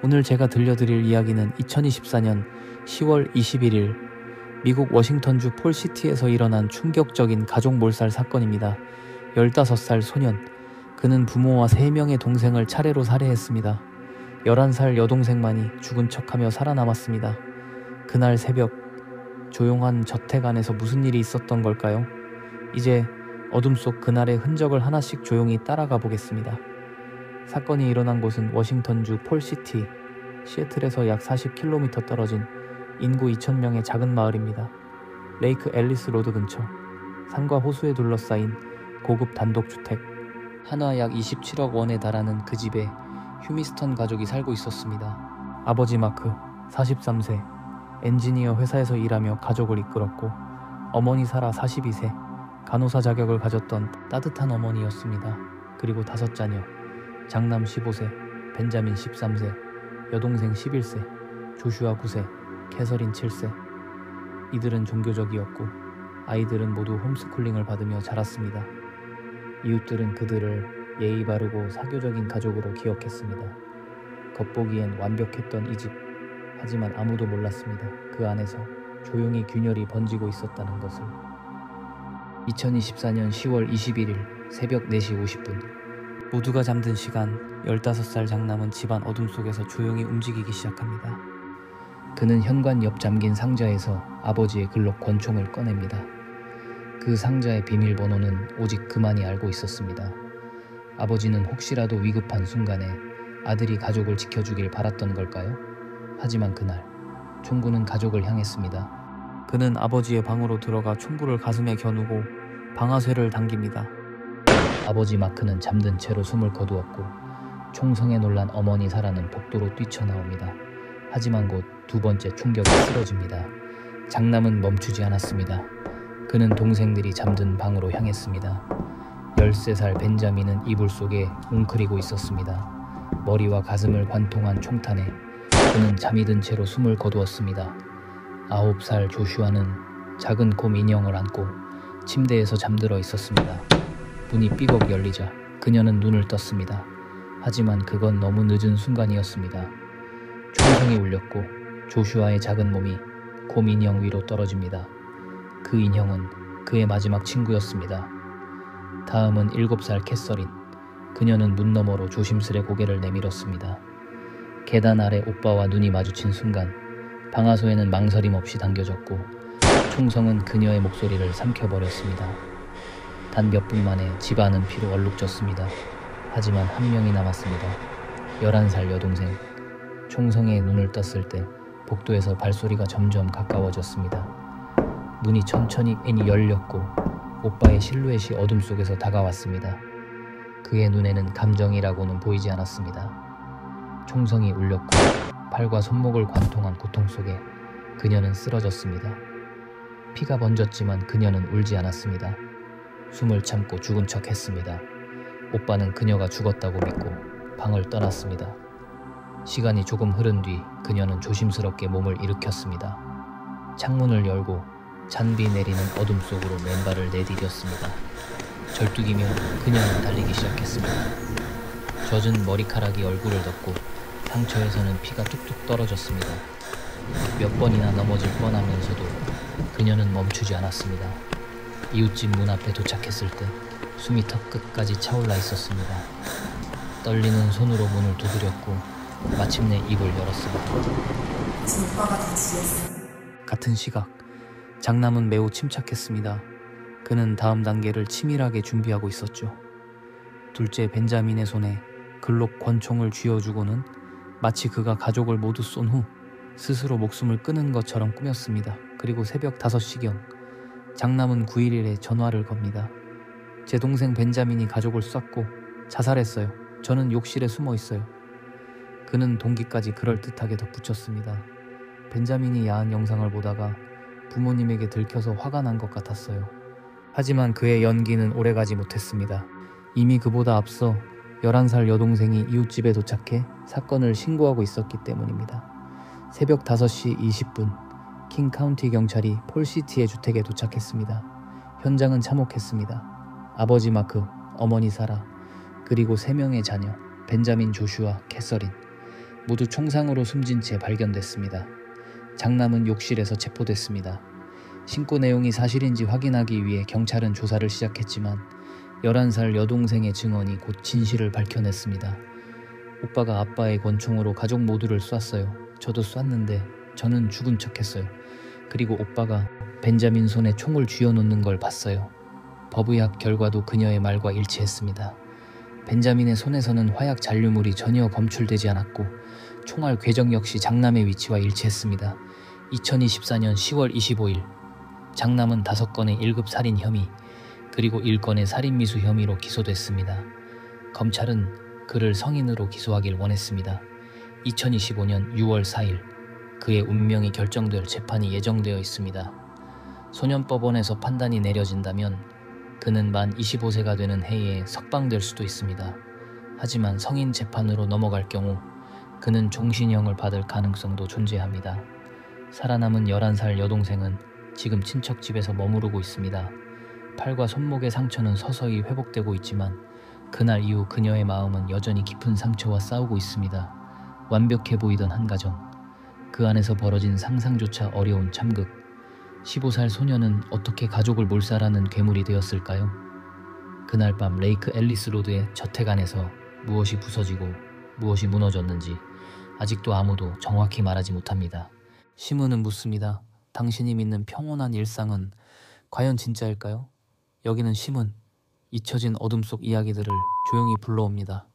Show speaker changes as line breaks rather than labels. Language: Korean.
오늘 제가 들려드릴 이야기는 2024년 10월 21일 미국 워싱턴주 폴시티에서 일어난 충격적인 가족 몰살 사건입니다. 15살 소년, 그는 부모와 3명의 동생을 차례로 살해했습니다. 11살 여동생만이 죽은 척하며 살아남았습니다. 그날 새벽, 조용한 저택 안에서 무슨 일이 있었던 걸까요? 이제 어둠 속 그날의 흔적을 하나씩 조용히 따라가 보겠습니다. 사건이 일어난 곳은 워싱턴주 폴시티, 시애틀에서 약 40km 떨어진 인구 2,000명의 작은 마을입니다. 레이크 앨리스 로드 근처, 산과 호수에 둘러싸인 고급 단독주택, 한화 약 27억 원에 달하는 그 집에 휴미스턴 가족이 살고 있었습니다. 아버지 마크, 43세, 엔지니어 회사에서 일하며 가족을 이끌었고, 어머니 사라 42세, 간호사 자격을 가졌던 따뜻한 어머니였습니다. 그리고 5자녀, 장남 15세, 벤자민 13세, 여동생 11세, 조슈아 9세, 캐서린 7세. 이들은 종교적이었고 아이들은 모두 홈스쿨링을 받으며 자랐습니다. 이웃들은 그들을 예의 바르고 사교적인 가족으로 기억했습니다. 겉보기엔 완벽했던 이 집. 하지만 아무도 몰랐습니다. 그 안에서 조용히 균열이 번지고 있었다는 것을. 2024년 10월 21일 새벽 4시 50분. 모두가 잠든 시간, 15살 장남은 집안 어둠 속에서 조용히 움직이기 시작합니다. 그는 현관 옆 잠긴 상자에서 아버지의 글록 권총을 꺼냅니다. 그 상자의 비밀번호는 오직 그만이 알고 있었습니다. 아버지는 혹시라도 위급한 순간에 아들이 가족을 지켜주길 바랐던 걸까요? 하지만 그날, 총구는 가족을 향했습니다. 그는 아버지의 방으로 들어가 총구를 가슴에 겨누고 방아쇠를 당깁니다. 아버지 마크는 잠든 채로 숨을 거두었고, 총성에 놀란 어머니 사라는 복도로 뛰쳐나옵니다. 하지만 곧 두 번째 총격이 쓰러집니다. 장남은 멈추지 않았습니다. 그는 동생들이 잠든 방으로 향했습니다. 13살 벤자민은 이불 속에 웅크리고 있었습니다. 머리와 가슴을 관통한 총탄에 그는 잠이 든 채로 숨을 거두었습니다. 9살 조슈아는 작은 곰 인형을 안고 침대에서 잠들어 있었습니다. 문이 삐걱 열리자 그녀는 눈을 떴습니다. 하지만 그건 너무 늦은 순간이었습니다. 총성이 울렸고 조슈아의 작은 몸이 곰 인형 위로 떨어집니다. 그 인형은 그의 마지막 친구였습니다. 다음은 7살 캐서린. 그녀는 문 너머로 조심스레 고개를 내밀었습니다. 계단 아래 오빠와 눈이 마주친 순간 방아쇠에는 망설임 없이 당겨졌고 총성은 그녀의 목소리를 삼켜버렸습니다. 단 몇 분 만에 집안은 피로 얼룩졌습니다. 하지만 한 명이 남았습니다. 11살 여동생. 총성의 눈을 떴을 때 복도에서 발소리가 점점 가까워졌습니다. 문이 천천히 열렸고 오빠의 실루엣이 어둠 속에서 다가왔습니다. 그의 눈에는 감정이라고는 보이지 않았습니다. 총성이 울렸고 팔과 손목을 관통한 고통 속에 그녀는 쓰러졌습니다. 피가 번졌지만 그녀는 울지 않았습니다. 숨을 참고 죽은 척 했습니다. 오빠는 그녀가 죽었다고 믿고 방을 떠났습니다. 시간이 조금 흐른 뒤 그녀는 조심스럽게 몸을 일으켰습니다. 창문을 열고 잔비 내리는 어둠 속으로 맨발을 내디뎠습니다. 절뚝이며 그녀는 달리기 시작했습니다. 젖은 머리카락이 얼굴을 덮고 상처에서는 피가 뚝뚝 떨어졌습니다. 몇 번이나 넘어질 뻔하면서도 그녀는 멈추지 않았습니다. 이웃집 문 앞에 도착했을 때 숨이 턱끝까지 차올라 있었습니다. 떨리는 손으로 문을 두드렸고 마침내 입을 열었습니다.
오빠가 다 죽였어.
같은 시각, 장남은 매우 침착했습니다. 그는 다음 단계를 치밀하게 준비하고 있었죠. 둘째 벤자민의 손에 글록 권총을 쥐어주고는 마치 그가 가족을 모두 쏜 후 스스로 목숨을 끊은 것처럼 꾸몄습니다. 그리고 새벽 5시경 장남은 911에 전화를 겁니다. 제 동생 벤자민이 가족을 쐈고 자살했어요. 저는 욕실에 숨어 있어요. 그는 동기까지 그럴듯하게 덧붙였습니다. 벤자민이 야한 영상을 보다가 부모님에게 들켜서 화가 난 것 같았어요. 하지만 그의 연기는 오래가지 못했습니다. 이미 그보다 앞서 11살 여동생이 이웃집에 도착해 사건을 신고하고 있었기 때문입니다. 새벽 5시 20분 킹카운티 경찰이 폴시티의 주택에 도착했습니다. 현장은 참혹했습니다. 아버지 마크, 어머니 사라, 그리고 3명의 자녀 벤자민, 조슈아, 캐서린. 모두 총상으로 숨진 채 발견됐습니다. 장남은 욕실에서 체포됐습니다. 신고 내용이 사실인지 확인하기 위해 경찰은 조사를 시작했지만 11살 여동생의 증언이 곧 진실을 밝혀냈습니다. 오빠가 아빠의 권총으로 가족 모두를 쐈어요. 저도 쐈는데 저는 죽은 척했어요. 그리고 오빠가 벤자민 손에 총을 쥐어놓는 걸 봤어요. 법의학 결과도 그녀의 말과 일치했습니다. 벤자민의 손에서는 화약 잔류물이 전혀 검출되지 않았고 총알 궤적 역시 장남의 위치와 일치했습니다. 2024년 10월 25일 장남은 5건의 1급 살인 혐의 그리고 1건의 살인미수 혐의로 기소됐습니다. 검찰은 그를 성인으로 기소하길 원했습니다. 2025년 6월 4일 그의 운명이 결정될 재판이 예정되어 있습니다. 소년법원에서 판단이 내려진다면 그는 만 25세가 되는 해에 석방될 수도 있습니다. 하지만 성인 재판으로 넘어갈 경우 그는 종신형을 받을 가능성도 존재합니다. 살아남은 11살 여동생은 지금 친척 집에서 머무르고 있습니다. 팔과 손목의 상처는 서서히 회복되고 있지만 그날 이후 그녀의 마음은 여전히 깊은 상처와 싸우고 있습니다. 완벽해 보이던 한 가정, 그 안에서 벌어진 상상조차 어려운 참극. 15살 소녀는 어떻게 가족을 몰살하는 괴물이 되었을까요? 그날 밤 레이크 앨리스 로드의 저택 안에서 무엇이 부서지고 무엇이 무너졌는지 아직도 아무도 정확히 말하지 못합니다. 시문은 묻습니다. 당신이 믿는 평온한 일상은 과연 진짜일까요? 여기는 시문, 잊혀진 어둠 속 이야기들을 조용히 불러옵니다.